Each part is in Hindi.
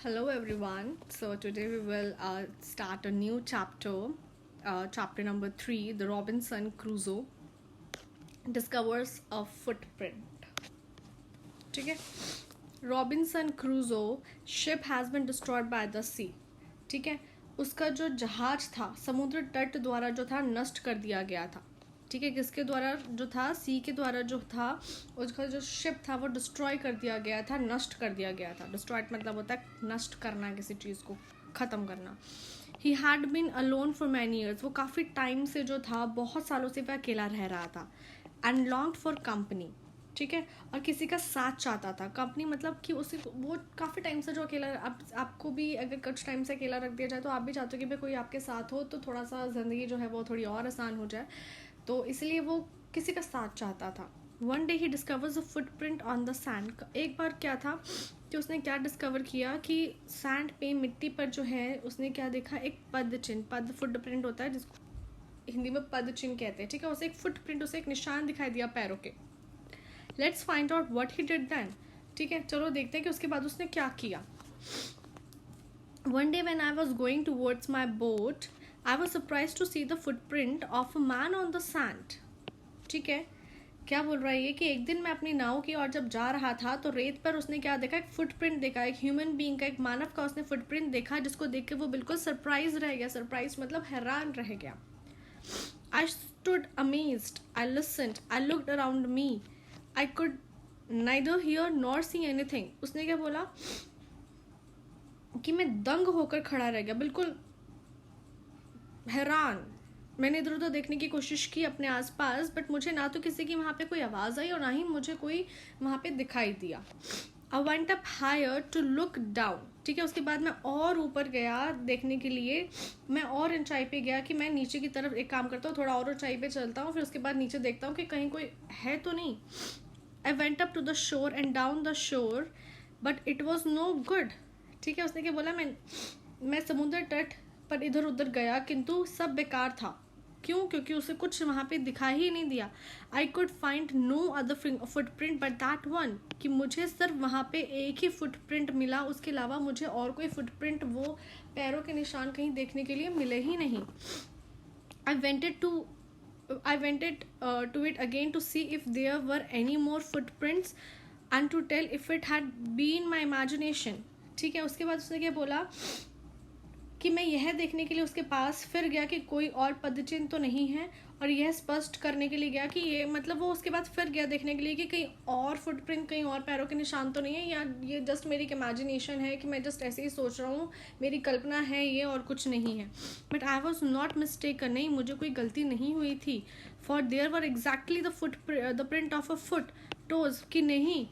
Hello everyone. So today we will start a new chapter, chapter number 3. The Robinson Crusoe discovers a footprint. ठीक है. Robinson Crusoe ship has been destroyed by the sea. ठीक है. उसका जो जहाज था समुद्र तट द्वारा जो था नष्ट कर दिया गया था. ठीक है. किसके द्वारा जो था, सी के द्वारा जो था, उसका जो शिप था वो डिस्ट्रॉय कर दिया गया था, नष्ट कर दिया गया था. डिस्ट्रॉयड मतलब होता है नष्ट करना, किसी चीज़ को ख़त्म करना. He had been alone for many years. वो काफ़ी टाइम से जो था, बहुत सालों से वह अकेला रह रहा था. And longed for company. ठीक है. और किसी का साथ चाहता था. कंपनी मतलब कि उसे वो काफ़ी टाइम से जो अकेला, आपको भी अगर कुछ टाइम से अकेला रख दिया जाए तो आप भी चाहते हो कि भाई कोई आपके साथ हो तो थोड़ा सा ज़िंदगी जो है वो थोड़ी और आसान हो जाए. तो इसलिए वो किसी का साथ चाहता था. One day he discovers a footprint on the sand. एक बार क्या था कि उसने क्या डिस्कवर किया कि सैंड पे, मिट्टी पर जो है, उसने क्या देखा, एक पद चिन्ह. पद फुटप्रिंट होता है जिसको हिंदी में पद चिन्ह कहते हैं. ठीक है. उसे एक फुटप्रिंट, उसे एक निशान दिखाई दिया पैरों के. Let's find out what he did then. ठीक है. चलो देखते हैं कि उसके बाद उसने क्या किया. One day when I was going towards my boat, I was surprised to see the footprint of a man on the sand. ठीक है. क्या बोल रहा है ये कि एक दिन मैं अपनी नाव की ओर जब जा रहा था तो रेत पर उसने क्या देखा, एक फुटप्रिंट देखा, एक ह्यूमन बीइंग का, एक मानव का उसने फुटप्रिंट देखा, जिसको देख के वो बिल्कुल सरप्राइज रह गया. सरप्राइज मतलब हैरान रह गया. I stood amazed. I listened. I looked around me. I could neither hear nor see anything. उसने क्या बोला कि मैं दंग होकर खड़ा रह गया, बिल्कुल हैरान. मैंने इधर उधर देखने की कोशिश की अपने आसपास, बट मुझे ना तो किसी की वहाँ पे कोई आवाज़ आई और ना ही मुझे कोई वहाँ पे दिखाई दिया. I went up higher to look down. ठीक है. उसके बाद मैं और ऊपर गया देखने के लिए. मैं और ऊंचाई पे गया कि मैं नीचे की तरफ एक काम करता हूँ, थोड़ा और ऊंचाई पे चलता हूँ, फिर उसके बाद नीचे देखता हूँ कि कहीं कोई है तो नहीं. I went up to the shore and down the shore, but it was no good. ठीक है. उसने क्या बोला, मैं समुद्र तट पर इधर उधर गया किंतु सब बेकार था. क्यों? क्योंकि उसे कुछ वहाँ पे दिखाई ही नहीं दिया. I could find no other footprint but that one. कि मुझे सिर्फ वहाँ पे एक ही फुटप्रिंट मिला, उसके अलावा मुझे और कोई फुटप्रिंट, वो पैरों के निशान कहीं देखने के लिए मिले ही नहीं. I wanted to it again to see if there were any more footprints and to tell if it had been my imagination. ठीक है. उसके बाद उसने क्या बोला कि मैं यह देखने के लिए उसके पास फिर गया कि कोई और पदचिन्ह तो नहीं है, और यह स्पष्ट करने के लिए गया कि ये मतलब वो उसके बाद फिर गया देखने के लिए कि कहीं और फुटप्रिंट, कहीं और पैरों के निशान तो नहीं है, या ये जस्ट मेरी इमेजिनेशन है कि मैं जस्ट ऐसे ही सोच रहा हूँ, मेरी कल्पना है ये और कुछ नहीं है. But I was not mistaken. नहीं, मुझे कोई गलती नहीं हुई थी. For there were exactly the print of a foot toes. कि नहीं,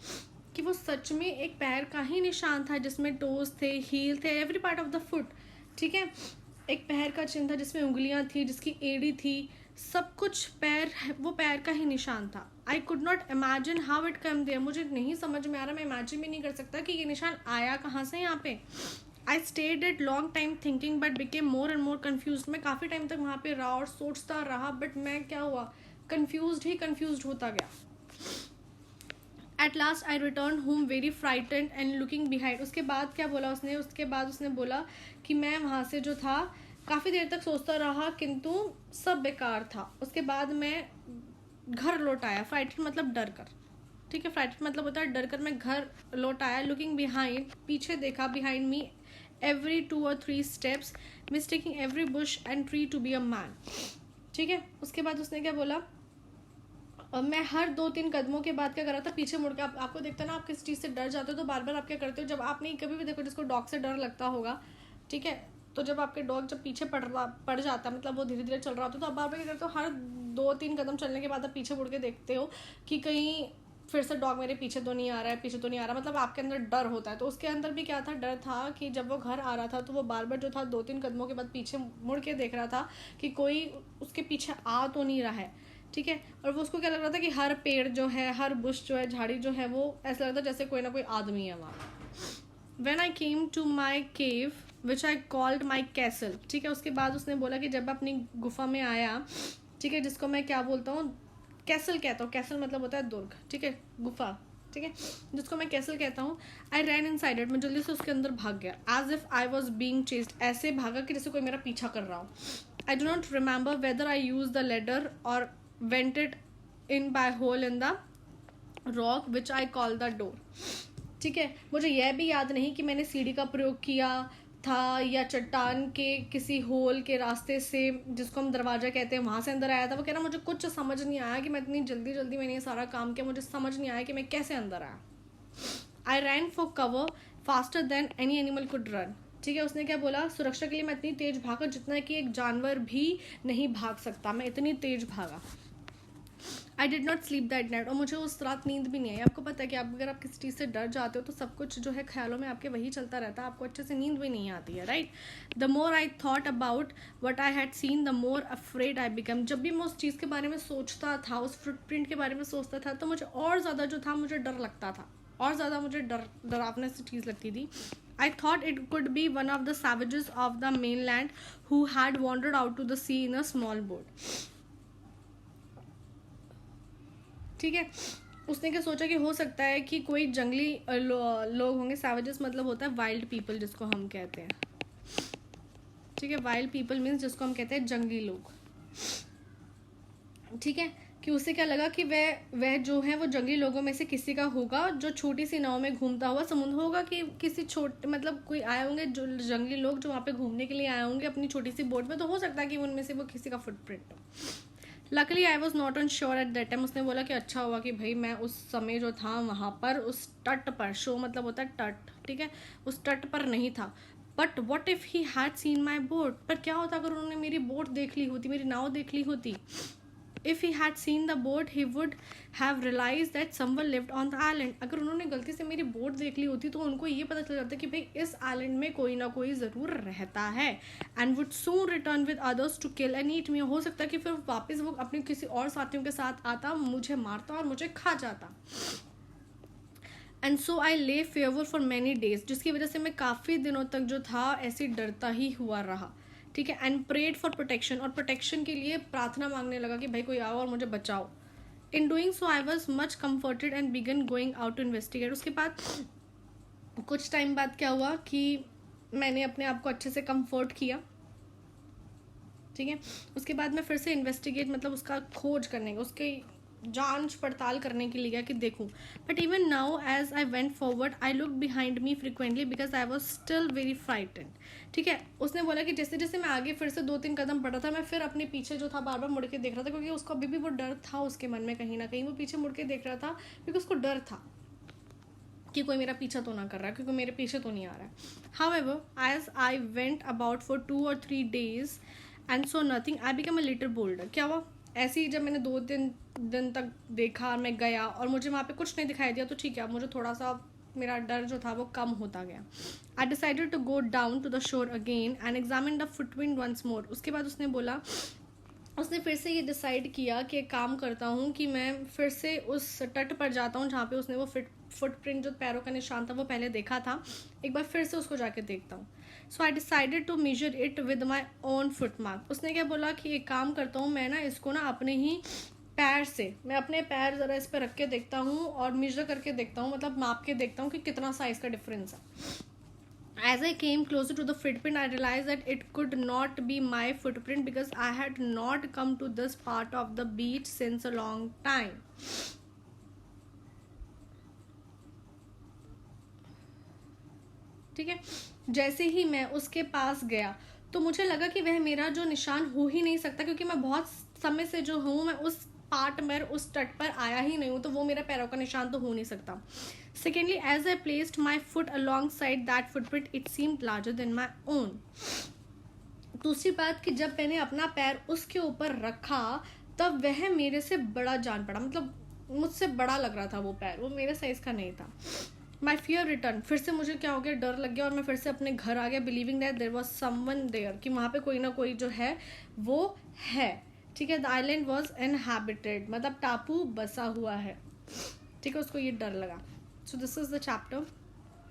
कि वो सच में एक पैर का ही निशान था जिसमें टोज थे, हील थे, every part of the foot. ठीक है. एक पैर का चिन्ह था जिसमें उंगलियां थी, जिसकी एड़ी थी, सब कुछ पैर, वो पैर का ही निशान था. I could not imagine how it come there. मुझे नहीं समझ में आ रहा, मैं इमेजिन भी नहीं कर सकता कि ये निशान आया कहाँ से यहाँ पे. I stayed at long time thinking but became more and more confuse. मैं काफ़ी टाइम तक वहाँ पे रहा और सोचता रहा, बट मैं क्या हुआ, कन्फ्यूज होता गया. At last I return home very frightened and looking behind. उसके बाद क्या बोला उसने, उसके बाद उसने बोला कि मैं वहाँ से जो था काफ़ी देर तक सोचता रहा किंतु सब बेकार था. उसके बाद मैं घर लौट आया. फ्राइटेंड मतलब डर कर. ठीक है. फ्राइटेंड मतलब होता है डर कर. मैं घर लौट आया. लुकिंग बिहाइंड, पीछे देखा. Behind me every 2 or 3 steps, mistaking every bush and tree to be a man. ठीक है. उसके बाद उसने क्या बोला, मैं हर 2-3 कदमों के बाद क्या कर रहा था, पीछे मुड़ के. आपको देखता ना, आप किस चीज़ से डर जाते हो तो बार बार आप क्या करते हो, जब आपने कभी भी देखो जिसको डॉग से डर लगता होगा, ठीक है, तो जब आपके डॉग जब पीछे पड़ जाता है, मतलब वो धीरे धीरे चल रहा होता है, तो आप बार बार क्या करते हो, हर 2-3 कदम चलने के बाद आप पीछे मुड़ के देखते हो कि कहीं फिर से डॉग मेरे पीछे तो नहीं आ रहा है, पीछे तो नहीं आ रहा, मतलब आपके अंदर डर होता है. तो उसके अंदर भी क्या था, डर था कि जब वो घर आ रहा था तो वो बार बार जो था 2-3 कदमों के बाद पीछे मुड़ के देख रहा था कि कोई उसके पीछे आ तो नहीं रहा है. ठीक है. और वो उसको क्या लग रहा था कि हर पेड़ जो है, हर बुश जो है, झाड़ी जो है, वो ऐसा लगता है जैसे कोई ना कोई आदमी है वहाँ. When I came to my cave, which I called my castle. ठीक है. उसके बाद उसने बोला कि जब अपनी गुफा में आया, ठीक है, जिसको मैं क्या बोलता हूँ, कैसल कहता हूँ. कैसल मतलब होता है दुर्ग. ठीक है. गुफा, ठीक है, जिसको मैं कैसल कहता हूँ. आई रैन इनसाइड इट, मैं जल्दी से उसके अंदर भाग गया. As if I was being chased, ऐसे भागा कि जैसे कोई मेरा पीछा कर रहा हो. I do not remember whether I used the ladder or went it in by hole in the rock which I call the door. ठीक है, मुझे यह भी याद नहीं कि मैंने सीढ़ी का प्रयोग किया था या चट्टान के किसी होल के रास्ते से, जिसको हम दरवाजा कहते हैं, वहां से अंदर आया था. वो कह रहा मुझे कुछ समझ नहीं आया कि मैं इतनी जल्दी जल्दी मैंने ये सारा काम किया, मुझे समझ नहीं आया कि मैं कैसे अंदर आया. I ran for cover faster than any animal could run. ठीक है, उसने क्या बोला, सुरक्षा के लिए मैं इतनी तेज भागा जितना कि एक जानवर भी नहीं भाग सकता, मैं इतनी तेज भागा. I did not sleep that night, और मुझे उस रात नींद भी नहीं आई. आपको पता है कि अगर आप किसी चीज़ से डर जाते हो तो सब कुछ जो है ख्यालों में आपके वही चलता रहता है, आपको अच्छे से नींद भी नहीं आती है, right. The more I thought about what I had seen the more afraid I become. जब भी मैं उस चीज़ के बारे में सोचता था, उस फुटप्रिंट के बारे में सोचता था, तो मुझे और ज़्यादा जो था मुझे डर लगता था, और ज़्यादा मुझे डरावने से चीज़ लगती थी. I thought it could be one of the savages of the mainland who had wandered out to the sea in a small boat. ठीक है, उसने क्या सोचा कि हो सकता है कि कोई जंगली लोग होंगे. सैवेजेस मतलब होता है वाइल्ड पीपल, जिसको हम कहते हैं. ठीक है, वाइल्ड पीपल मीन्स जिसको हम कहते हैं जंगली लोग. ठीक है, कि उससे क्या लगा कि वह जो है वो जंगली लोगों में से किसी का होगा, जो छोटी सी नाव में घूमता हुआ समुद्र होगा, कि किसी छोटे मतलब कोई आए होंगे जो जंगली लोग जो वहाँ पे घूमने के लिए आए होंगे अपनी छोटी सी बोट में, तो हो सकता है कि उनमें से वो किसी का फुटप्रिंट हो. Luckily I was not on sure at that time. उसने बोला कि अच्छा हुआ कि भाई मैं उस समय जो था वहाँ पर उस तट पर, शो मतलब होता है तट, ठीक है, उस तट पर नहीं था. But what if he had seen my boat, पर क्या होता अगर उन्होंने मेरी बोट देख ली होती, मेरी नाव देख ली होती. If he had seen the boat, he would have realized that someone lived on the island. अगर उन्होंने गलती से मेरी बोट देख ली होती तो उनको ये पता चल जाता कि भाई इस आइलैंड में कोई ना कोई ज़रूर रहता है. And would soon return with others to kill and eat me. हो सकता है कि फिर वापस वो अपने किसी और साथियों के साथ आता, मुझे मारता और मुझे खा जाता. And so I lay fearful for many days. जिसकी वजह से मैं काफ़ी दिनों तक जो था ऐसे डरता ही हुआ रहा. ठीक है, एंड प्रेड फॉर प्रोटेक्शन, और प्रोटेक्शन के लिए प्रार्थना मांगने लगा कि भाई कोई आओ और मुझे बचाओ. In doing so I was much comforted and began going out to investigate. उसके बाद कुछ टाइम बाद क्या हुआ कि मैंने अपने आप को अच्छे से कंफर्ट किया. ठीक है, उसके बाद मैं फिर से इन्वेस्टिगेट मतलब उसका खोज करने का, उसकी जांच पड़ताल करने के लिए गया कि देखूं. But even now as I went forward I look behind me frequently because I was still very frightened. ठीक है, उसने बोला कि जैसे जैसे मैं आगे फिर से 2-3 कदम बढ़ रहा था, मैं फिर अपने पीछे जो था बार बार मुड़ के देख रहा था, क्योंकि उसको अभी भी वो डर था उसके मन में, कहीं ना कहीं वो पीछे मुड़ के देख रहा था क्योंकि उसको डर था कि कोई मेरा पीछा तो ना कर रहा है, क्योंकि मेरे पीछे तो नहीं आ रहा है. However as I went about for 2 or 3 days and so nothing I become a little bolder. क्या हुआ, ऐसे ही जब मैंने 2-3 दिन तक देखा, मैं गया और मुझे वहाँ पे कुछ नहीं दिखाई दिया, तो ठीक है, मुझे थोड़ा सा मेरा डर जो था वो कम होता गया. I decided to go down to the shore again and examine the footprint once more. उसके बाद उसने बोला, उसने फिर से ये डिसाइड किया कि एक काम करता हूँ कि मैं फिर से उस तट पर जाता हूँ जहाँ पे उसने वो फुटप्रिंट जो पैरों का निशान था वो पहले देखा था, एक बार फिर से उसको जाके देखता हूँ. So I decided to measure it with my own foot mark. उसने क्या बोला कि एक काम करता हूँ मैं ना इसको ना अपने ही पैर से, मैं अपने पैर ज़रा इस पर रख के देखता हूँ और मेजर करके देखता हूँ, मतलब माप के देखता हूँ कि कितना साइज़ का डिफरेंस है. As I came closer to the footprint, I realized that it could not be my footprint because I had not come to this part of the beach since a long time. ठीक है, जैसे ही मैं उसके पास गया तो मुझे लगा कि वह मेरा जो निशान हो ही नहीं सकता, क्योंकि मैं बहुत समय से जो हूँ मैं उस पार्ट में उस तट पर आया ही नहीं हूँ, तो वो मेरा पैरों का निशान तो हो नहीं सकता. Secondly as I placed my foot alongside that footprint it seemed larger than my own. दूसरी बात कि जब मैंने अपना पैर उसके ऊपर रखा तब वह मेरे से बड़ा जान पड़ा, मतलब मुझसे बड़ा लग रहा था वो पैर, वो मेरे साइज़ का नहीं था. माई फियर रिटर्न, फिर से मुझे क्या हो गया, डर लग गया और मैं फिर से अपने घर आ गया, believing that there was someone there, कि वहाँ पे कोई ना कोई जो है वो है. ठीक है, द आइलैंड वॉज इनहैबिटेड, मतलब टापू बसा हुआ है. ठीक है, उसको ये डर लगा. So this is the chapter,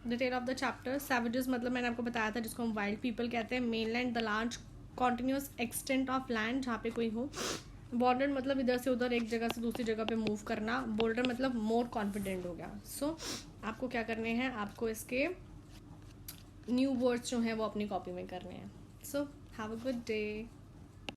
detail of the chapter. Savages मतलब मैंने आपको बताया था जिसको हम वाइल्ड पीपल कहते हैं. Mainland the large continuous extent of land, जहाँ पे कोई हो. बॉर्डर मतलब इधर से उधर, एक जगह से दूसरी जगह पे मूव करना. बोल्डर मतलब मोर कॉन्फिडेंट हो गया. सो आपको क्या करने हैं, आपको इसके न्यू वर्ड्स जो हैं वो अपनी कॉपी में करने हैं. So have a good day.